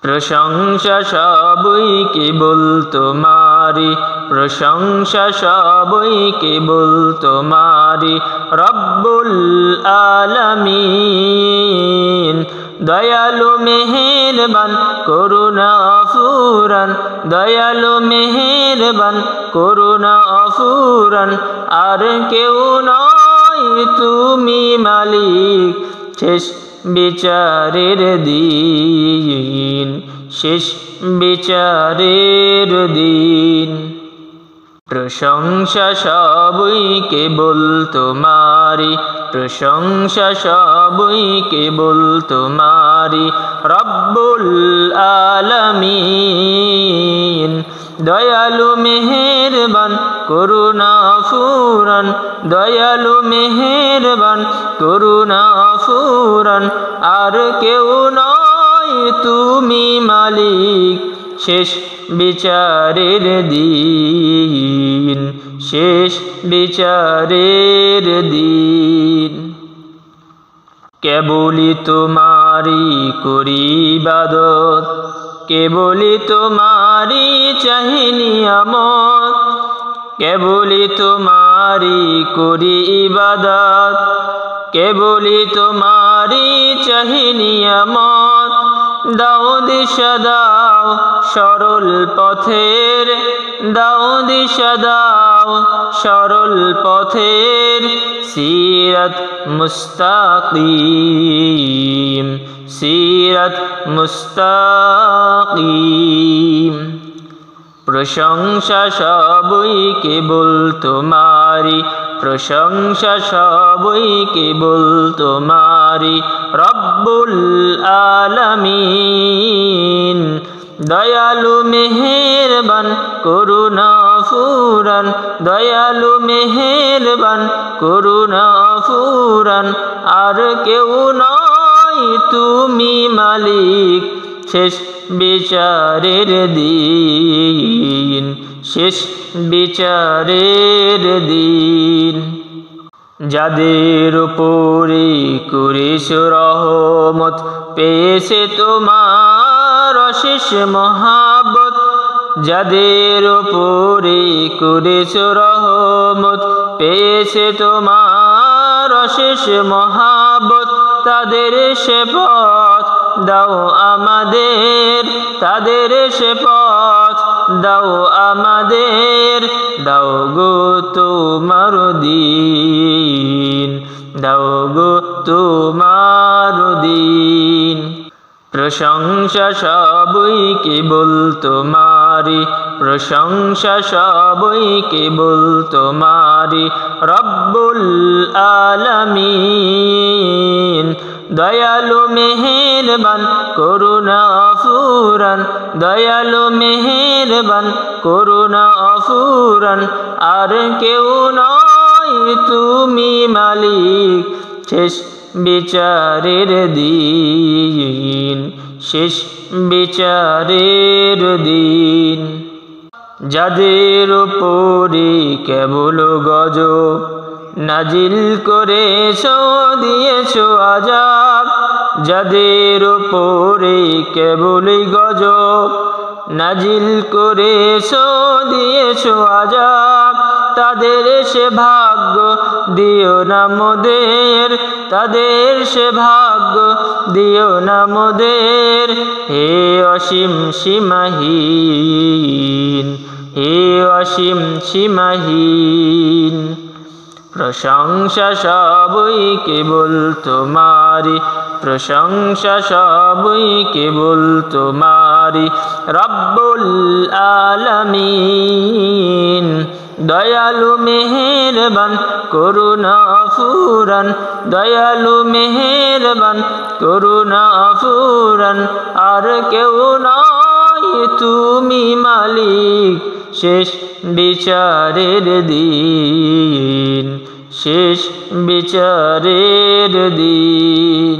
প্রশংসা সবই কেবল তোমারি, প্রশংসা সবই কেবল তোমারি। রব্বুল আলামিন দয়ালু মেহেরবান করুণা অফুরান, দয়ালু মেহেরবান করুণা অফুরান। আর কেউ নয় তুমি মালিক শেষ বিচারের দিন, শেষ বিচারের দিন। প্রশংসা সবই কেবল তোমারি, প্রশংসা সবই কেবল তোমারি। রব্বুল আলামিন দয়ালু মেহেরবান করুণা অফুরান, দয়ালু মেহেরবান করুণা অফুরান। আর কেউ নয় তুমি মালিক শেষ বিচারের দিন, শেষ বিচারের দিন। কেবলই তোমারি করি ইবাদত, কেবলই তোমারি চাহি নিয়ামত, কেবলই তোমারি করি ইবাদত, কেবলই তোমারি চাহি নিয়ামত। দাও দিশা দাও সরল পথের, দাও দিশা দাও সরল পথের। সিরাত মুস্তাকিম, সিরাত মুস্তাকিম। প্রশংসা সবই কেবল তোমারি, প্রশংসা সবই কেবল তোমারি। রব্বুল আলামিন দয়ালু মেহেরবান করুণা অফুরান, দয়ালু মেহেরবান করুণা অফুরান। আর কেউ নয় তুমি মালিক শেষ বিচারের দিন, শেষ বিচারের দিন। যাদের উপরে করেছ রহমত পেয়েছে তোমার অশেষ মহাব্বত, যাদের উপরে করেছ রহমত পেয়েছে তোমার অশেষ মহাব্বত। তাদের সে পথ দাও আমাদের, তাদের সে পথ দাও আমাদের। দাও গো তোমার দিন, দাও গো তোমার দিন। প্রশংসা সবই কেবল তোমারি, প্রশংসা সবই কেবল তোমারি। রব্বুল আলামিন দয়ালু মেহেরবান করুণা অফুরান, দয়ালু মেহেরবান করুণা অফুরান। আর কেউ নয় তুমি মালিক শেষ বিচারের দিন, শেষ বিচারের দিন। যাদের উপরে কেবল গজব নাজিল করেছো দিয়েছো আযাব, যাদের উপরে কেবলই গজব নাজিল করেছো দিয়েছো আযাব। তাদের সে ভাগ্য দিও না মোদের, তাদের সে ভাগ্য দিও না মোদের। হে অসীম সীমাহীন, হে অসীম সীমাহীন। প্রশংসা সবই কেবল তোমারি, প্রশংসা সবই কেবল তোমারি। রব্বুল আলামিন দয়ালু মেহেরবান করুণা অফুরান, দয়ালু মেহেরবান করুণা অফুরান। আর কেউ নয় তুমি মালিক শেষ বিচারের দিন, শেষ বিচারের দিন।